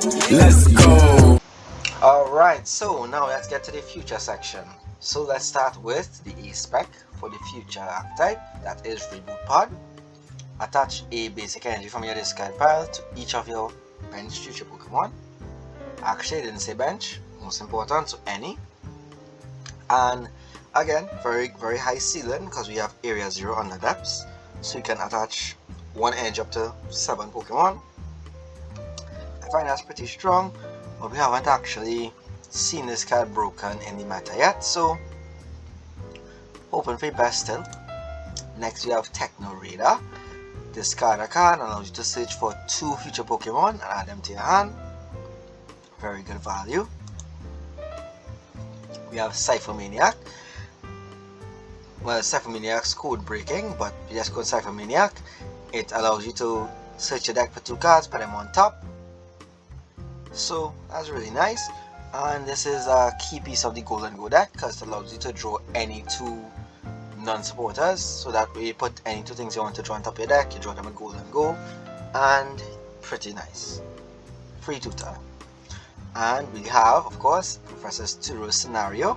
Let's go. Alright, so now let's get to the future section. So let's start with the A spec for the future archetype, that is Reboot Pod. Attach a basic energy from your discard pile to each of your bench future Pokemon. Actually, I didn't say bench, most important, so any. And again, very high ceiling because we have area 0 under depths, so you can attach one energy up to 7 Pokemon. I find that's pretty strong, but we haven't actually seen this card broken in the meta yet, so hoping for the best still. Next we have Techno Radar. Discard a card allows you to search for 2 future Pokemon and add them to your hand. Very good value. We have Ciphermaniac. Well, Ciphermaniac's Codebreaking, but we just call Ciphermaniac. It allows you to search your deck for 2 cards, put them on top. So that's really nice. And this is a key piece of the Golden Go deck because it allows you to draw any 2 non-supporters, so that way you put any 2 things you want to draw on top of your deck, you draw them with Golden Go, and pretty nice. Free tutor. And we have, of course, Professor Turo's Scenario,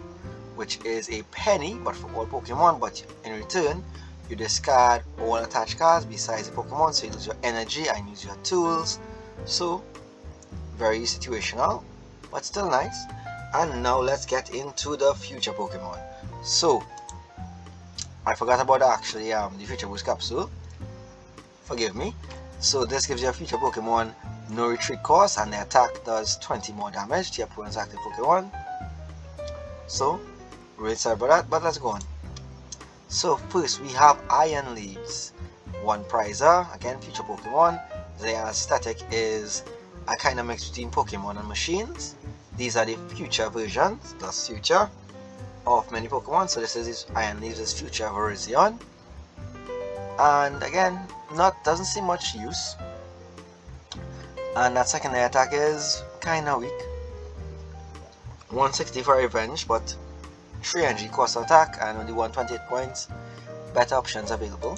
which is a penny but for all Pokemon, but in return you discard all attached cards besides the Pokemon, so you lose your energy and use your tools. So very situational, but still nice. And now let's get into the future Pokemon. So I forgot about actually the Future Boost Capsule. Forgive me. So this gives your future Pokemon no retreat cost, and the attack does 20 more damage to your opponent's active Pokemon. So really sorry about that, but let's go on. So first we have Iron Leaves. 1 prizer, again future Pokemon. Their aesthetic is a kind of mix between Pokemon and machines. These are the future versions, thus future, of many Pokemon. So this is Iron Leaves' future Virizion. And again, doesn't see much use. And that secondary attack is kinda weak. 160 for revenge, but 3 energy cost attack and only 128 points. Better options available.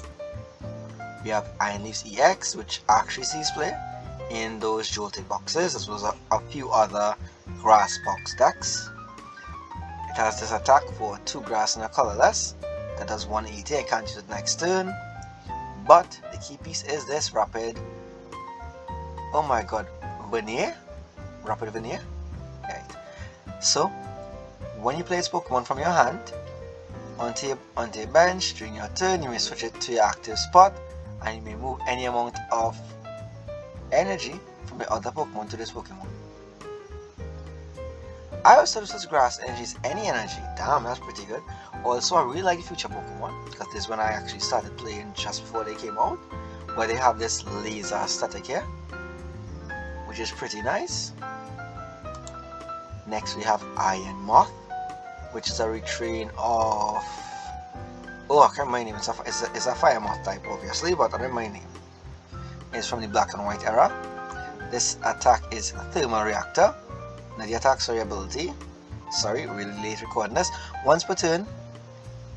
We have Iron Leaves EX, which actually sees play in those jolted boxes, as well as a few other grass box decks. It has this attack for 2 grass and a colorless. That does 180, I can't use it next turn. But the key piece is this rapid, oh my god, Veneer? Rapid Veneer? Right. So, when you play this Pokemon from your hand, onto your bench, during your turn, you may switch it to your active spot, and you may move any amount of energy from the other Pokemon to this Pokemon. I also use this grass energy is any energy. Damn, that's pretty good. Also, I really like the future Pokemon, because this is when I actually started playing just before they came out, where they have this laser aesthetic here, which is pretty nice. Next we have Iron Moth, which is a retrain of, oh, I can't remember my name. It's a fire moth type obviously, but I don't remember my name. It's from the black and white era. This attack is Thermal Reactor. Now the attack's ability, really late recording this. Once per turn,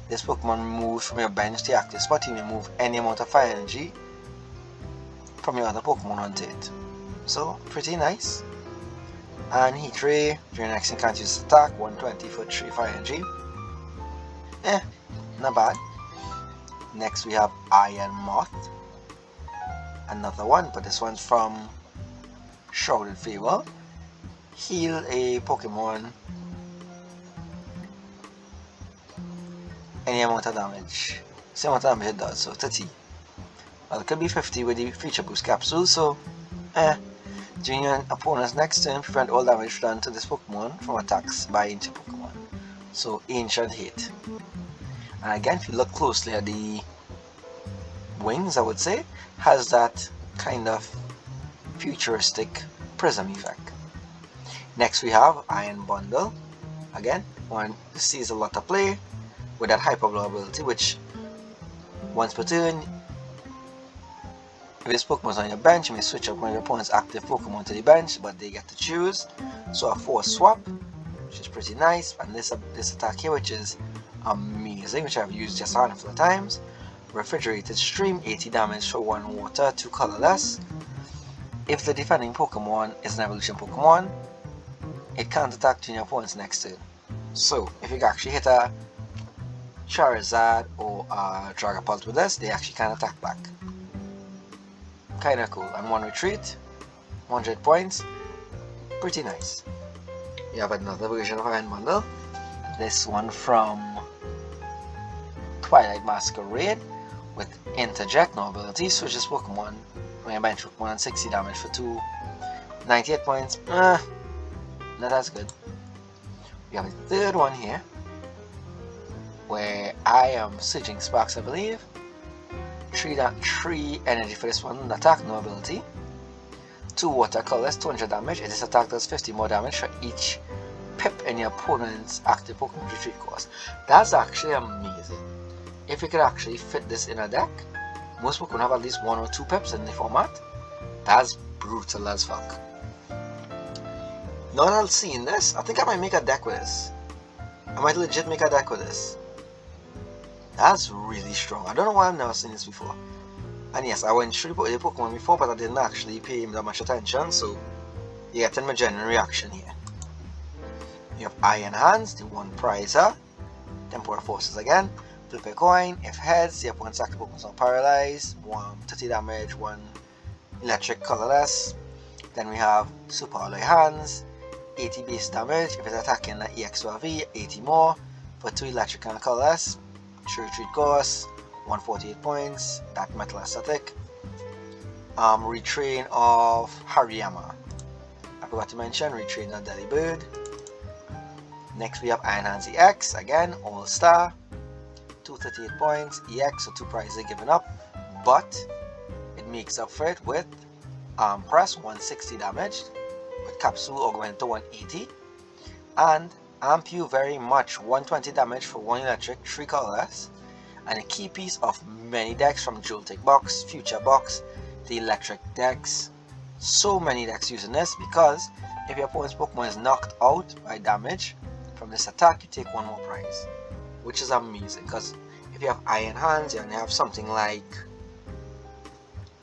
this Pokemon moves from your bench to your active spot. You may move any amount of fire energy from your other Pokemon onto it. So pretty nice. And Heat Ray, during next turn can't use attack, 120 for 3 fire energy. Not bad. Next we have Iron Moth. Another one, but this one's from Shrouded Fable. Heal a Pokemon any amount of damage. Same amount of damage it does, so 30. Well, it could be 50 with the Future Boost Capsule, so during your opponent's next turn, prevent all damage done to this Pokemon from attacks by ancient Pokemon. So Ancient Hate. And again, if you look closely at the wings, I would say, has that kind of futuristic prism effect. Next we have Iron Bundle. Again, one sees a lot of play with that Hyper Blow ability, which once per turn, if this Pokemon is on your bench, you may switch up one of your opponent's active Pokemon to the bench, but they get to choose. So a force swap, which is pretty nice. And this attack here, which is amazing, which I've used just a handful of times. Refrigerated Stream, 80 damage for 1 water, 2 colorless. if the defending Pokemon is an evolution Pokemon, it can't attack your opponent's next turn. So if you actually hit a Charizard or a Dragapult with this, they actually can attack back. Kinda cool. And 1 retreat, 100 points, pretty nice. You have another version of Iron Bundle. This one from Twilight Masquerade with Interject, no ability, switches Pokemon when you bench Pokemon and 60 damage for 2. 98 points, not as good. We have a third one here where I am Surging Sparks, I believe. 3 energy for this one, attack, no ability. 2 watercolors, 200 damage. This attack does 50 more damage for each pip in your opponent's active Pokemon retreat course. That's actually amazing. If you could actually fit this in a deck, most Pokemon have at least 1 or 2 pips in the format. That's brutal as fuck. Now that I've seen this, I think I might make a deck with this. I might legit make a deck with this. That's really strong. I don't know why I've never seen this before. And yes, I went through the Pokemon before, but I didn't actually pay him that much attention, so you're getting my genuine reaction here. You have Iron Hands, the 1 prizer. Temporal Forces again. Flip a coin. If heads, the opponent's active Pokemon are paralyzed. 30 damage, 1 electric colorless. Then we have Super Alloy Hands. 80 base damage. If it's attacking like EX or V, 80 more. For 2 electric and colorless. 3 retreat course. 148 points. That metal aesthetic. Retrain of Hariyama. I forgot to mention Retrain of Delibird. Next we have Iron Hands EX. Again, All Star. 238 points. EX, so 2 prizes given up. But it makes up for it with Press 160 damage. With Capsule augmented to 180. And Amp you very much 120 damage for 1 electric, 3 colorless. And a key piece of many decks from Joltik Box, Future Box, the electric decks. So many decks using this because if your opponent's Pokemon is knocked out by damage from this attack, you take 1 more prize. Which is amazing because if you have Iron Hands, you only have something like,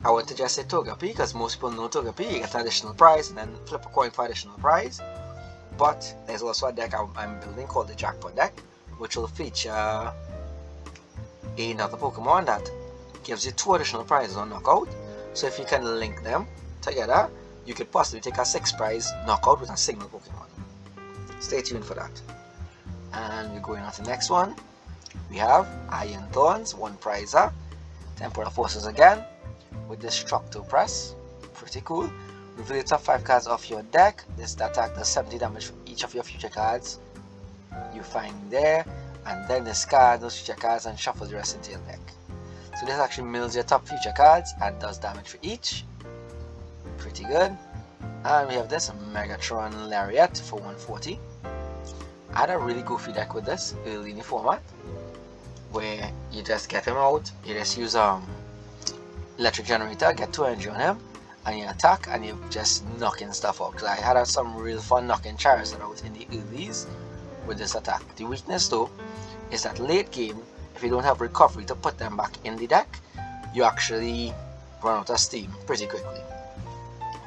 I want to just say Togepi because most people know Togepi, you get an additional prize and then flip a coin for additional prize. But there's also a deck I'm building called the Jackpot deck, which will feature another Pokemon that gives you 2 additional prizes on knockout. So if you can link them together, you could possibly take a 6 prize knockout with a single Pokemon. Stay tuned for that. And we're going on to the next one. We have Iron Thorns, 1 prizer. Temporal Forces again with Destructo Press. Pretty cool. Reveal the top 5 cards of your deck. This attack does 70 damage for each of your future cards you find there. And then discard those future cards and shuffle the rest into your deck. So this actually mills your top future cards and does damage for each. Pretty good. And we have this Megatron Lariat for 140. I had a really goofy deck with this early in the format, where you just get him out, you just use electric generator, get 2 energy on him, and you attack and you just knocking stuff out. Because I had some real fun knocking Charizard out in the earlies with this attack. The weakness though is that late game, if you don't have recovery to put them back in the deck, you actually run out of steam pretty quickly.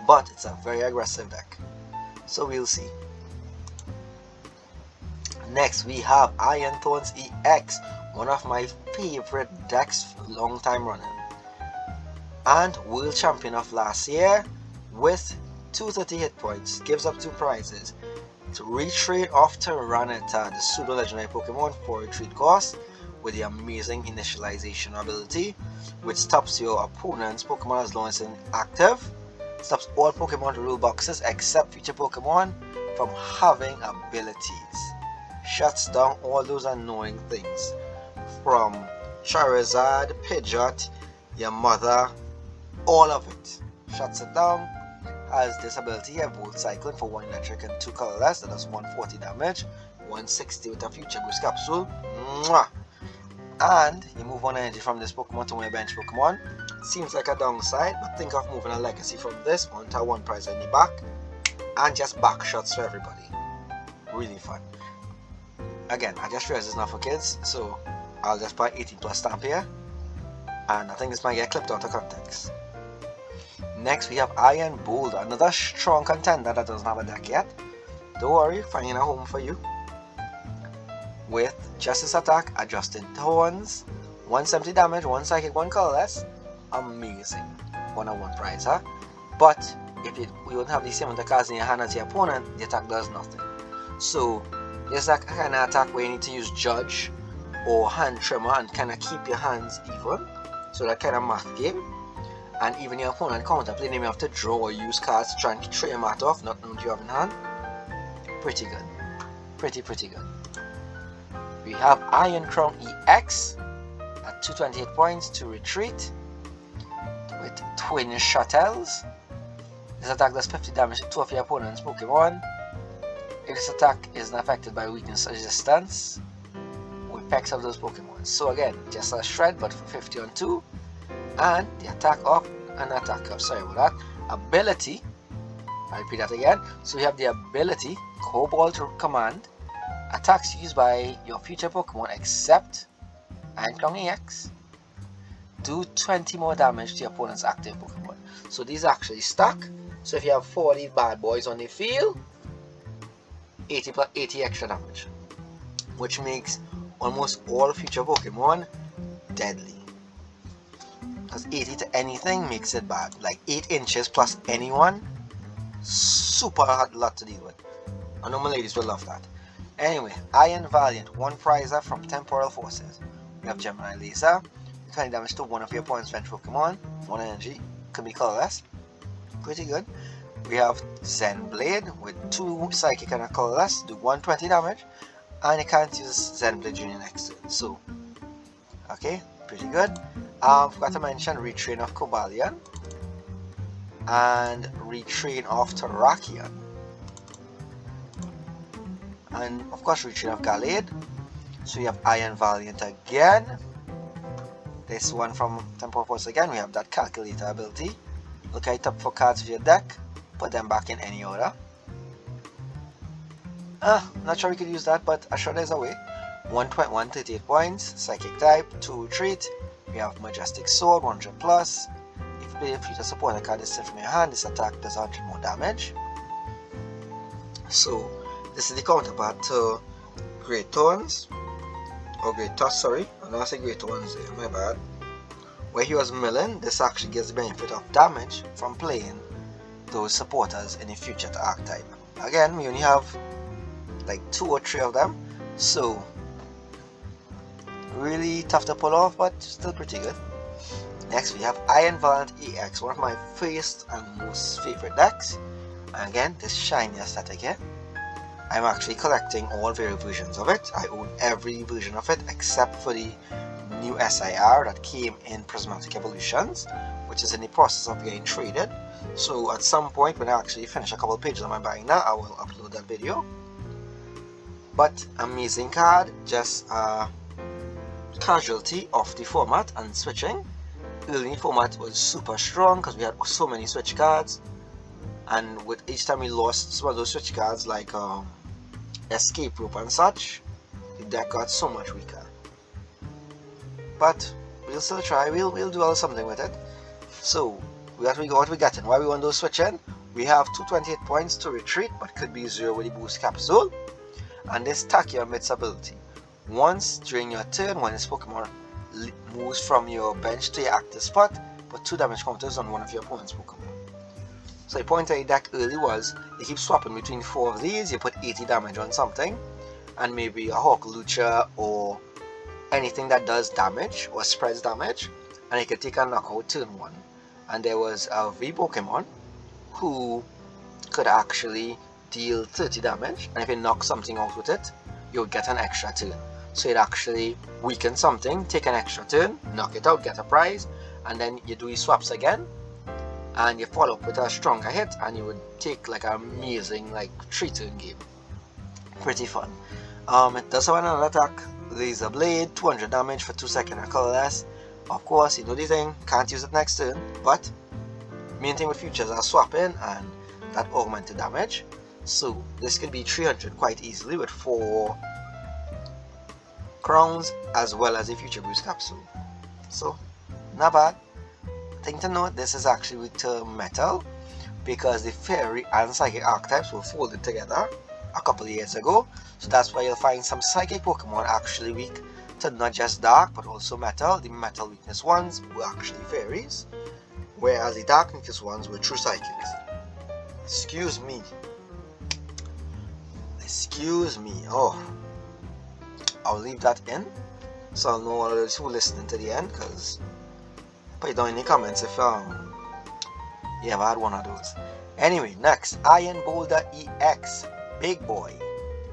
But it's a very aggressive deck, so we'll see. Next we have Iron Thorns EX, one of my favorite decks for long time running, and world champion of last year with 230 hit points, gives up 2 prizes. To retrade off Tyranitar, the pseudo legendary Pokemon, for retreat cost with the amazing initialization ability, which stops your opponent's Pokemon as long as it's active, stops all Pokemon rule boxes except future Pokemon from having abilities, shuts down all those annoying things from Charizard, Pidgeot, your mother, all of it, shuts it down. Has this ability here, Volt Cycling for 1 electric and 2 colorless, that does 140 damage, 160 with a future boost capsule. Mwah! And you move 1 energy from this Pokemon to one of your bench Pokemon. Seems like a downside, but think of moving a legacy from this onto 1 prize on your back and just back shots for everybody. Really fun. Again, I just realized it's not for kids, so I'll just buy 18+ stamp here, and I think this might get clipped out of context. Next we have Iron Boulder, another strong contender that doesn't have a deck yet. Don't worry, finding a home for you. With Justice Attack, Adjusted Thorns, 170 damage, 1 psychic, 1 colorless. Amazing. 1-on-1 prize, huh? But if you don't have the same amount of cards in your hand as your opponent, the attack does nothing. So there's that kind of attack where you need to use Judge or Hand Trimmer and kind of keep your hands even. So that kind of math game. And even your opponent contemplating, you have to draw or use cards to try and trade your math off, not knowing what you have in hand. Pretty good. Pretty good. We have Iron Crown EX at 228 points to retreat with Twin Shuttles. This attack does 50 damage to 2 of your opponent's Pokemon. If this attack isn't affected by weakness or resistance, we packs up those Pokemon. So again, just a shred but for 50 on 2. And the attack of an attack of, sorry about that, ability. I repeat that again. So we have the ability, Cobalt Command, attacks used by your future Pokemon except Iron Crown EX do 20 more damage to your opponent's active Pokemon. So these actually stack. So if you have 4 of these bad boys on the field, 80 plus 80 extra damage, which makes almost all future Pokemon deadly. Because 80 to anything makes it bad. Like 8 inches plus anyone, super hard lot to deal with. I know my ladies will love that. Anyway, Iron Valiant, 1 prizer from Temporal Forces. We have Gemini Laser, 20 damage to 1 of your opponent's bench Pokemon, 1 energy, could be colorless. Pretty good. We have Zen Blade with 2 psychic and a colorless, do 120 damage, and you can't use Zen Blade during your next turn. So, okay, pretty good. Forgot to mention Retrain of Cobalion and Retrain of Terrakion. And of course Retrain of Gallade. So we have Iron Valiant again. This one from Temporal Force again. We have that Calculator ability. Look at top 4 cards of your deck, put them back in any order. Not sure we could use that, but I'm sure there's a way. 138 points, Psychic type, 2 retreat. We have Majestic Sword, 100 plus. If you play a future support a card is still from your hand, this attack does 100 more damage. So this is the counterpart to Great Thorns, or Great Toss, sorry. I'm not saying Great Thorns there, my bad. Where he was milling, this actually gives the benefit of damage from playing those supporters in the future to Archetype. Again, we only have like 2 or 3 of them, so really tough to pull off, but still pretty good. Next we have Iron Valiant EX, one of my first and most favorite decks. And again, this shiny aesthetic here. I'm actually collecting all various versions of it. I own every version of it except for the new SIR that came in Prismatic Evolutions, which is in the process of getting traded. So at some point when I actually finish a couple pages of my buying now, I will upload that video. But amazing card, just a casualty of the format and switching. Early format was super strong because we had so many switch cards, and with each time we lost some of those switch cards like Escape Rope and such, the deck got so much weaker. But we'll still try, we'll do a little something with it. So what we getting? Why we want those switching? We have 228 points to retreat, but could be 0 with the boost capsule. And this Tachyon ability. Once during your turn, when this Pokemon moves from your bench to your active spot, put 2 damage counters on one of your opponent's Pokemon. So the point of the deck early was, you keep swapping between 4 of these, you put 80 damage on something, and maybe a Hawk Lucha or anything that does damage or spreads damage, and you could take a knockout turn 1. And there was a V Pokemon who could actually deal 30 damage, and if you knock something out with it, you would get an extra turn. So it actually weaken something, take an extra turn, knock it out, get a prize, and then you do your swaps again, and you follow up with a stronger hit, and you would take like an amazing like 3-turn game. Pretty fun. It does have another attack, Laser Blade, 200 damage for 2 seconds and colorless. Of course, you know the thing, can't use it next turn, but main thing with futures are swapping and that augmented damage. So this could be 300 quite easily with 4 crowns as well as a future boost capsule. So not bad. thing to note, this is actually weak to metal because the fairy and psychic archetypes were folded together a couple of years ago. So that's why you'll find some psychic Pokemon actually weak to not just dark but also metal. The metal weakness ones were actually fairies, whereas the dark weakness ones were true psychics. Excuse me. Oh, I'll leave that in so I'll know all of those who are listening to the end, because put it down in the comments if you ever had one of those. Anyway, next, Iron Boulder EX, big boy,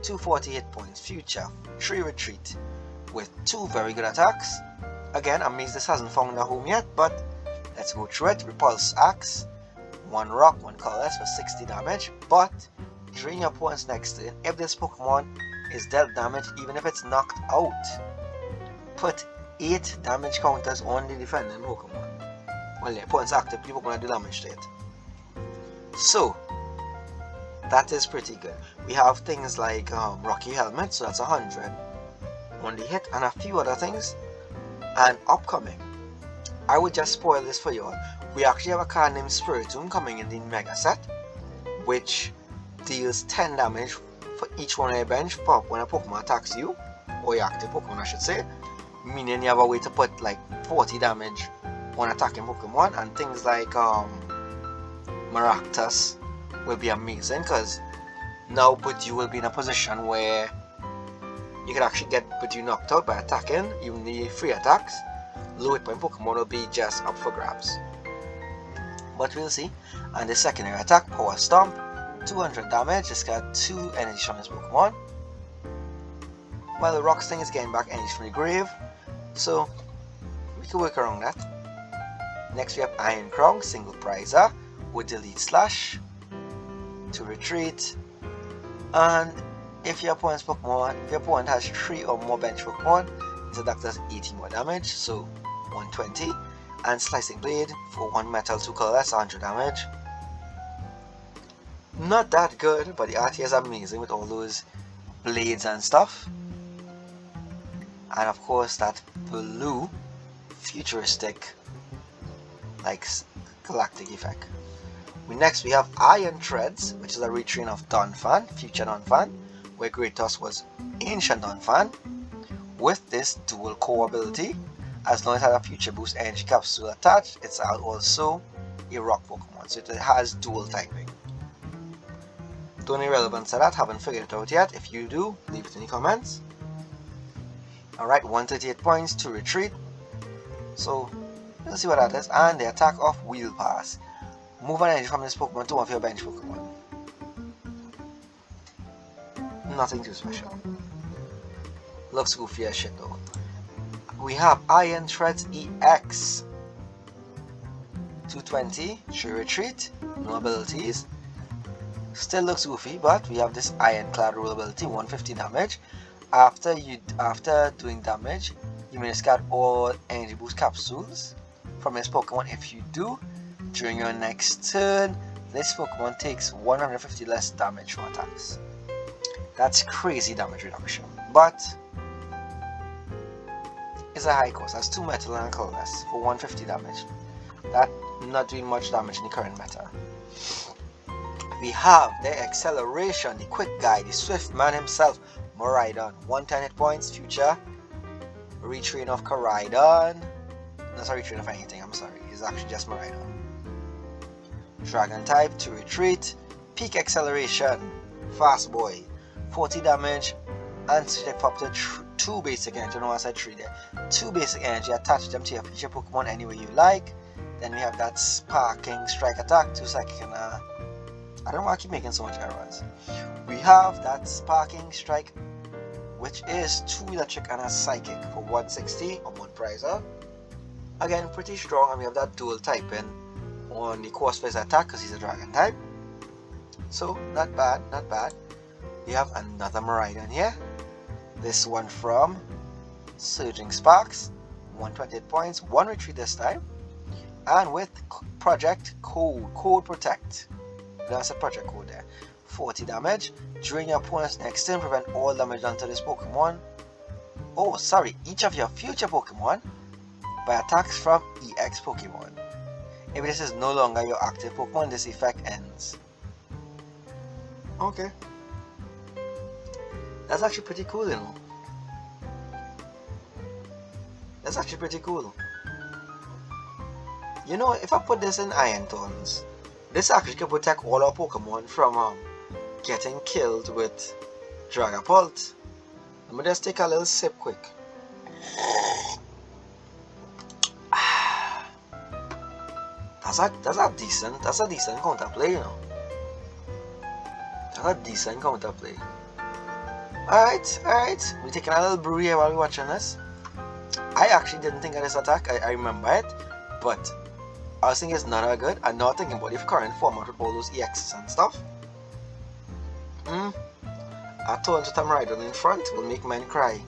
240 hit points, future, 3 retreat, with 2 very good attacks. Again, I'm amazed this hasn't found a home yet, but let's go through it. Repulse Axe, 1 rock, 1 colorless for 60 damage, but during your opponent's next turn, if this Pokemon is dealt damage, even if it's knocked out, put 8 damage counters on the defending Pokemon. Well, the opponent's active, the Pokemon do damage to it. So, that is pretty good. We have things like Rocky Helmet, so that's 100 on the hit, and a few other things. And upcoming, I would just spoil this for you all. We actually have a card named Spiritomb coming in the Mega Set, which deals 10 damage for each one on your bench when a Pokemon attacks you, or your active Pokemon I should say, meaning you have a way to put like 40 damage on attacking Pokemon. And things like Maractus will be amazing, because now Budew will be in a position where you can actually get Budew knocked out by attacking. Even the free attacks, low hit point Pokemon will be just up for grabs, but we'll see. And the secondary attack, Power Stomp, 200 damage. It's got 2 energy from this Pokemon, while the Rock Sting is getting back energy from the grave, so we can work around that. Next we have Iron Crown, single prizer with Delete Slash to retreat. And if your opponent has 3 or more bench Pokemon, this attack does 80 more damage, so 120. And Slicing Blade for 1 metal, 2 colorless, 100 damage. Not that good, but the art here is amazing with all those blades and stuff. And of course that blue futuristic like galactic effect. Next we have Iron Treads, which is a retrain of Donphan, future Donphan, where Kratos was ancient Donphan, with this dual core ability. As long as it has a future boost energy capsule attached, it's also a rock Pokemon, so it has dual typing. Don't know relevance to that, haven't figured it out yet. If you do, leave it in the comments. Alright, 138 points to retreat, so we'll see what that is. And the attack of Wheel Pass, move an energy from this Pokemon to one of your bench Pokemon. Nothing too special. Looks goofy as shit though. We have Iron Treads EX, 220, 3 retreat, no abilities. Still looks goofy, but we have this Ironclad rule ability, 150 damage. After doing damage, you may discard all energy boost capsules from this Pokemon. If you do, during your next turn, this Pokemon takes 150 less damage from attacks. That's crazy damage reduction, but it's a high cost. That's 2 metal and colorless for 150 damage. That's not doing much damage in the current meta. We have the acceleration, the quick guy, the swift man himself, Miraidon, 110 hit points, future retrain of Miraidon. Not a retrain of anything, I'm sorry, it's actually just Miraidon. Dragon type to retreat, peak acceleration, fast boy, 40 damage, and step up to 2 basic energy. I know I said 3 there. 2 basic energy, attach them to your feature Pokemon any way you like. Then we have that sparking strike attack, 2 psychic and I don't know why I keep making so much errors. We have that sparking strike, which is 2 electric and a psychic for 160 on 1 prizer. Again, pretty strong, and we have that dual typing on the course phase attack because he's a dragon type. So not bad, not bad. We have another Miraidon here. This one from Surging Sparks, 128 points, 1 retreat this time. And with Project Code Protect. That's a project code there. 40 damage. During your opponent's next turn, prevent all damage done to this Pokemon. Oh, sorry, each of your future Pokemon by attacks from EX Pokemon. If this is no longer your active Pokemon, this effect ends. Okay. That's actually pretty cool, you know. That's actually pretty cool. You know, if I put this in Iron Thorns, this actually can protect all our Pokemon from getting killed with Dragapult. Let me just take a little sip quick. That's a decent counterplay, you know. That's a decent counterplay. Alright. We're taking a little brew here while we're watching this. I actually didn't think of this attack. I remember it, but I was thinking it's not that good. I'm not thinking about the current format with all those EXs and stuff. A Thorns with a Miraidon in front will make men cry.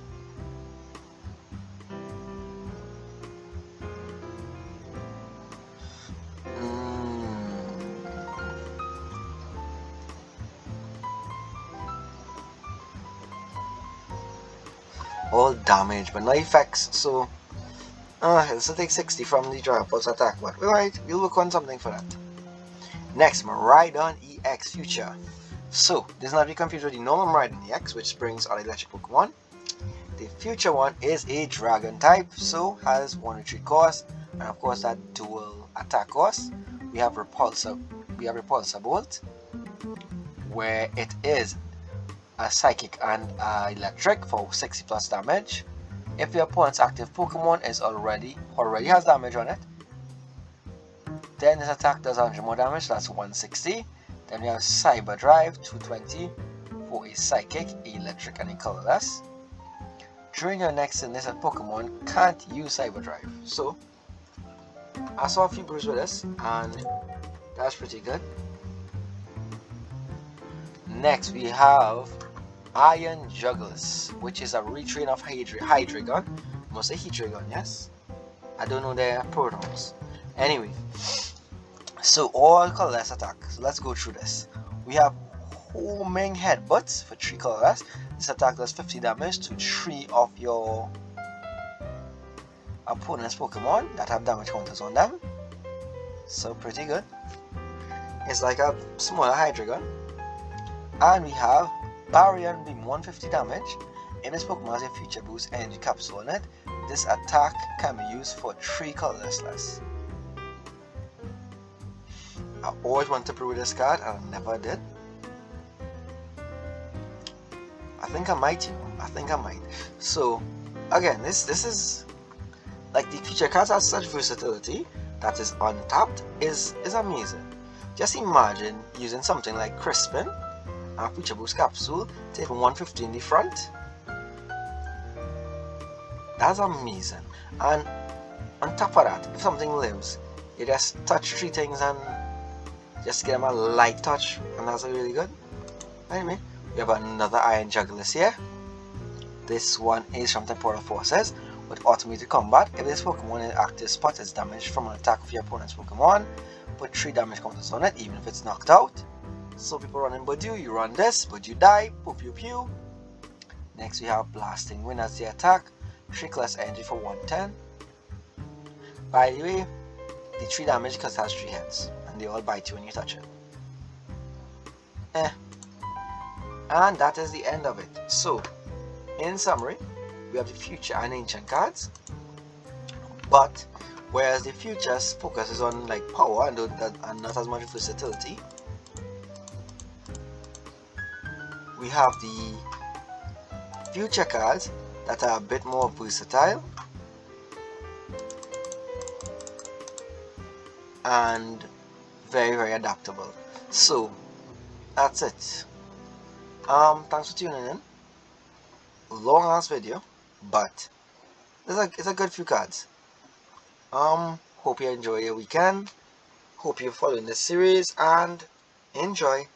All damage, but no effects, so it'll still take 60 from the Dragapult's attack, but alright, we'll work on something for that. Next, Miraidon EX Future. So, this is not to be confused with the normal Miraidon EX, which brings our electric Pokemon. The future one is a Dragon type, so has 1 retreat cost, and of course that dual attack cost. We have Repulsor Bolt, where it is a Psychic and Electric for 60 plus damage. If your opponent's active Pokemon is already has damage on it, then this attack does 100 more damage, that's 160. Then we have Cyber Drive, 220 for a Psychic, Electric, and a colorless. During your next enlisted Pokemon can't use Cyber Drive. So, I saw a few brews with this, and that's pretty good. Next, we have Iron Jugulis, which is a retrain of Hydreigon. I must say Hydreigon, yes. I don't know their pronouns. Anyway, so all colorless attacks. So let's go through this. We have Homing Headbutts for 3 colorless. This attack does 50 damage to 3 of your opponent's Pokemon that have damage counters on them. So pretty good. It's like a smaller Hydreigon. And we have Barrier Beam, 150 damage. If this Pokemon has a future boost energy capsule on it, this attack can be used for 3 colorless less. I always want to prove this card and I never did. I think I might, you know. I think I might. So again, this is like the future cards have such versatility that is untapped is amazing. Just imagine using something like Crispin and Future Boost Capsule, taking 150 in the front. That's amazing. And on top of that, if something lives, you just touch 3 things and just give them a light touch, and that's really good. Anyway, we have another Iron Jugulis here. This one is from Temporal Forces with automated combat. If this Pokemon in active spot is damaged from an attack of your opponent's Pokemon, put 3 damage counters on it, even if it's knocked out. So people running Budew, you run this, but you die, pew pew pew. Next we have Blasting Wind as the attack, 3 less energy for 110. By the way, the 3 damage because it has 3 heads, and they all bite you when you touch it. And that is the end of it. So, in summary, we have the future and ancient cards, but whereas the futures focuses on like power and not as much versatility, we have the future cards that are a bit more versatile and very, very adaptable. So that's it. Thanks for tuning in. Long ass video, but it's a good few cards. Hope you enjoy your weekend. Hope you're following this series and enjoy.